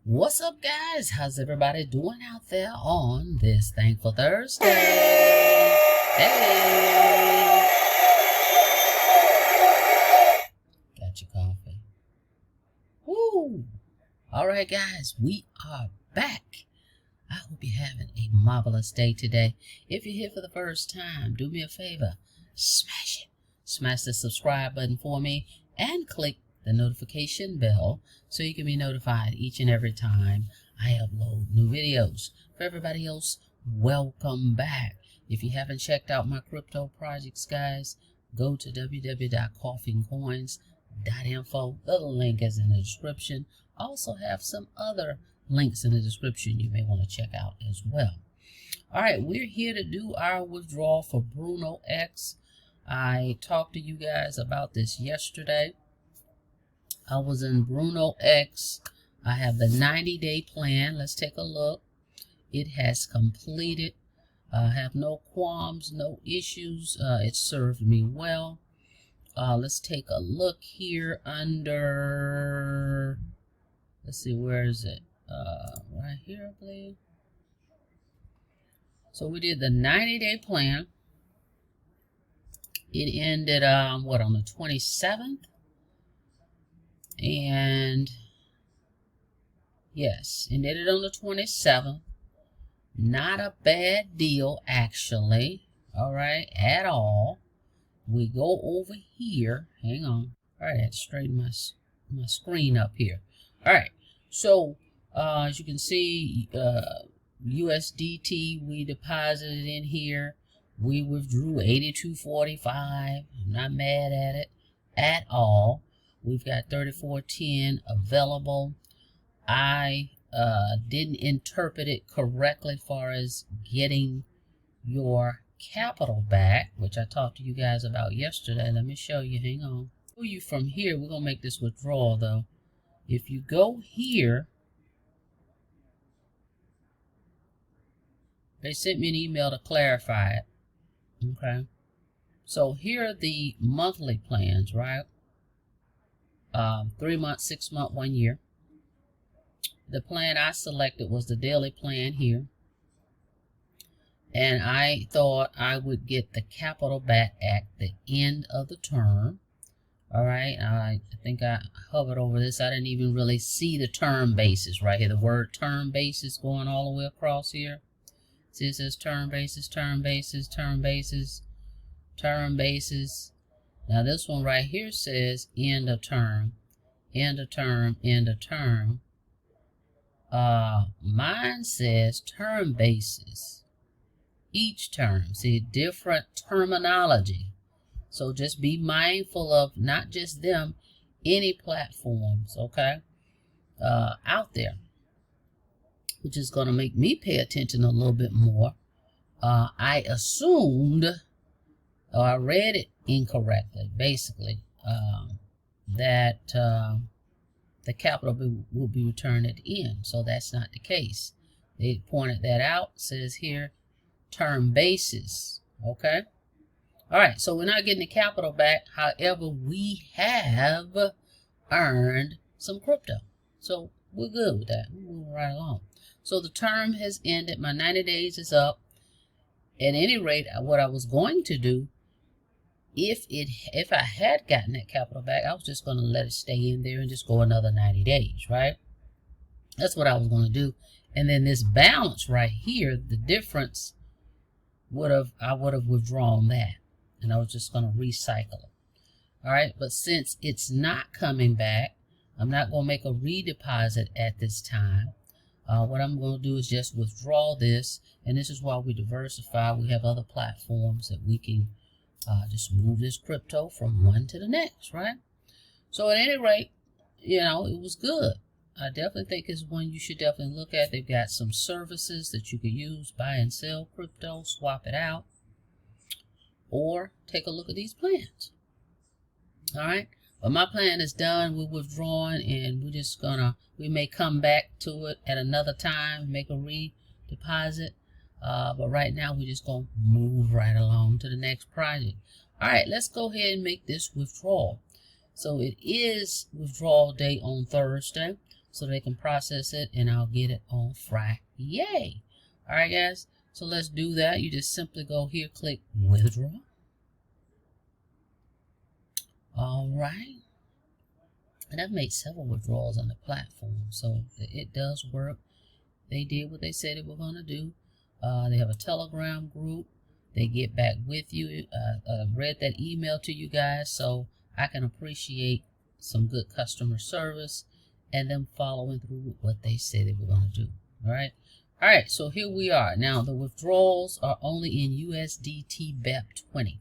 What's up, guys? How's everybody doing out there on this thankful Thursday? Hey! Got your coffee? Woo! Alright, guys, we are back. I hope you're having a marvelous day today. If you're here for the first time, do me a favor. Smash it. Smash the subscribe button for me and click the notification bell so you can be notified each and every time I upload new videos. For everybody else, welcome back. If you haven't checked out my crypto projects, guys, go to www.coffeeandcoins.info. The link is in the description. I also have some other links in the description you may want to check out as well. Alright, we're here to do our withdrawal for BrunoEx. I talked to you guys about this yesterday. I was in BrunoEx. I have the 90-day plan. Let's take a look. It has completed. I have no qualms, no issues. It served me well. Let's take a look here under, let's see, where is it? Right here, I believe. So we did the 90-day plan. It ended, on the 27th? And yes, it ended on the 27th. Not a bad deal, actually. Alright, at all. We go over here. Hang on. Alright, I had to straighten my screen up here. Alright, so as you can see, USDT we deposited in here. We withdrew 82.45. I'm not mad at it at all. We've got 34.10 available. I didn't interpret it correctly as far as getting your capital back, which I talked to you guys about yesterday. Let me show you. Hang on. Show you from here. We're going to make this withdrawal, though. If you go here, they sent me an email to clarify it. Okay. So here are the monthly plans, right? 3 months, 6 months, 1 year. The plan I selected was the daily plan here. And I thought I would get the capital back at the end of the term. Alright, I think I hovered over this. I didn't even really see the term basis right here. The word term basis going all the way across here. See, it says term basis, term basis, term basis, term basis. Now this one right here says end of term, end of term, end of term. Mine says term basis. Each term. See, different terminology. So just be mindful of not just them, any platforms, okay, out there, which is going to make me pay attention a little bit more. I assumed, or I read it incorrectly, basically, that the capital will be returned at the end. So that's not the case. They pointed that out. It says here, term basis. Okay. All right. So we're not getting the capital back. However, we have earned some crypto. So we're good with that. We're moving right along. So the term has ended. My 90 days is up. At any rate, what I was going to do, if I had gotten that capital back, I was just going to let it stay in there and just go another 90 days, right? That's what I was going to do. And then this balance right here, the difference I would have withdrawn that. And I was just going to recycle it. All right. But since it's not coming back, I'm not going to make a redeposit at this time. What I'm going to do is just withdraw this. And this is why we diversify. We have other platforms that we can just move this crypto from one to the next, right? So at any rate, you know, it was good. I definitely think it's one you should definitely look at. They've got some services that you can use, buy and sell crypto, swap it out, or take a look at these plans. All right. But my plan is done. We're withdrawing, and we're just we may come back to it at another time, make a redeposit. But right now, we're just going to move right along to the next project. All right, let's go ahead and make this withdrawal. So it is withdrawal day on Thursday. so they can process it, and I'll get it on Friday. Yay! All right, guys. So let's do that. You just simply go here, click withdraw. All right. And I've made several withdrawals on the platform, so it does work. They did what they said they were going to do. They have a Telegram group. They get back with you. I read that email to you guys, so I can appreciate some good customer service and them following through with what they said they were going to do. All right. All right. So here we are. Now the withdrawals are only in USDT BEP20.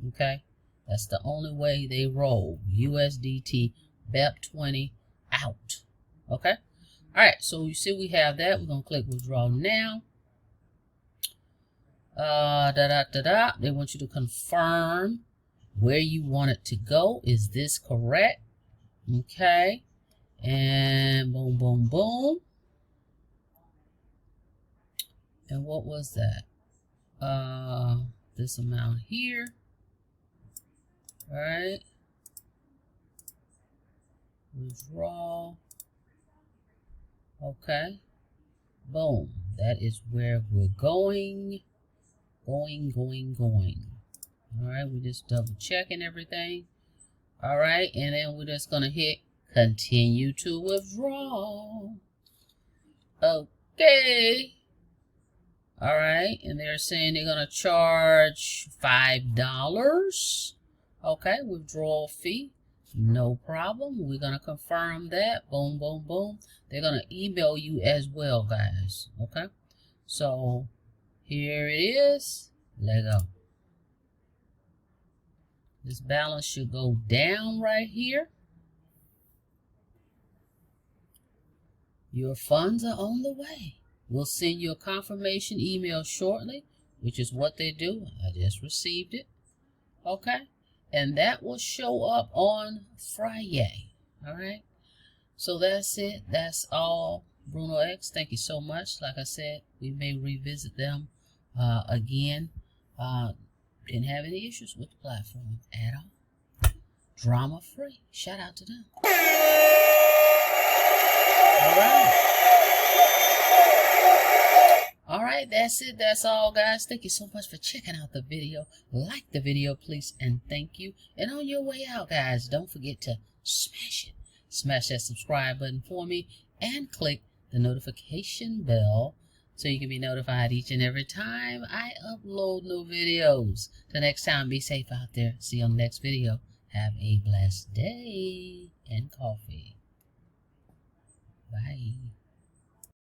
Okay. That's the only way they roll. USDT BEP20 out. Okay. All right. So you see we have that. We're going to click withdraw now. They want you to confirm where you want it to go. Is this correct? Okay. And boom, boom, boom. And what was that? This amount here. All right. Withdraw. Okay. Boom. That is where we're going. Going. All right. We're just double checking everything. All right. And then we're just going to hit continue to withdraw. Okay. All right. And they're saying they're going to charge $5. Okay. Withdrawal fee. No problem. We're going to confirm that. Boom, boom, boom. They're going to email you as well, guys. Okay. So here it is. Let go. This balance should go down right here. Your funds are on the way. We'll send you a confirmation email shortly, which is what they do. I just received it. Okay. And that will show up on Friday. All right. So that's it. That's all. BrunoEx, thank you so much. Like I said, we may revisit them again. Didn't have any issues with the platform at all. Drama free. Shout out to them. All right. All right, that's it. That's all, guys. Thank you so much for checking out the video. Like the video, please, and thank you. And on your way out, guys, don't forget to smash it. Smash that subscribe button for me and click the notification bell so you can be notified each and every time I upload new videos. Till next time, be safe out there. See you on the next video. Have a blessed day and coffee. Bye.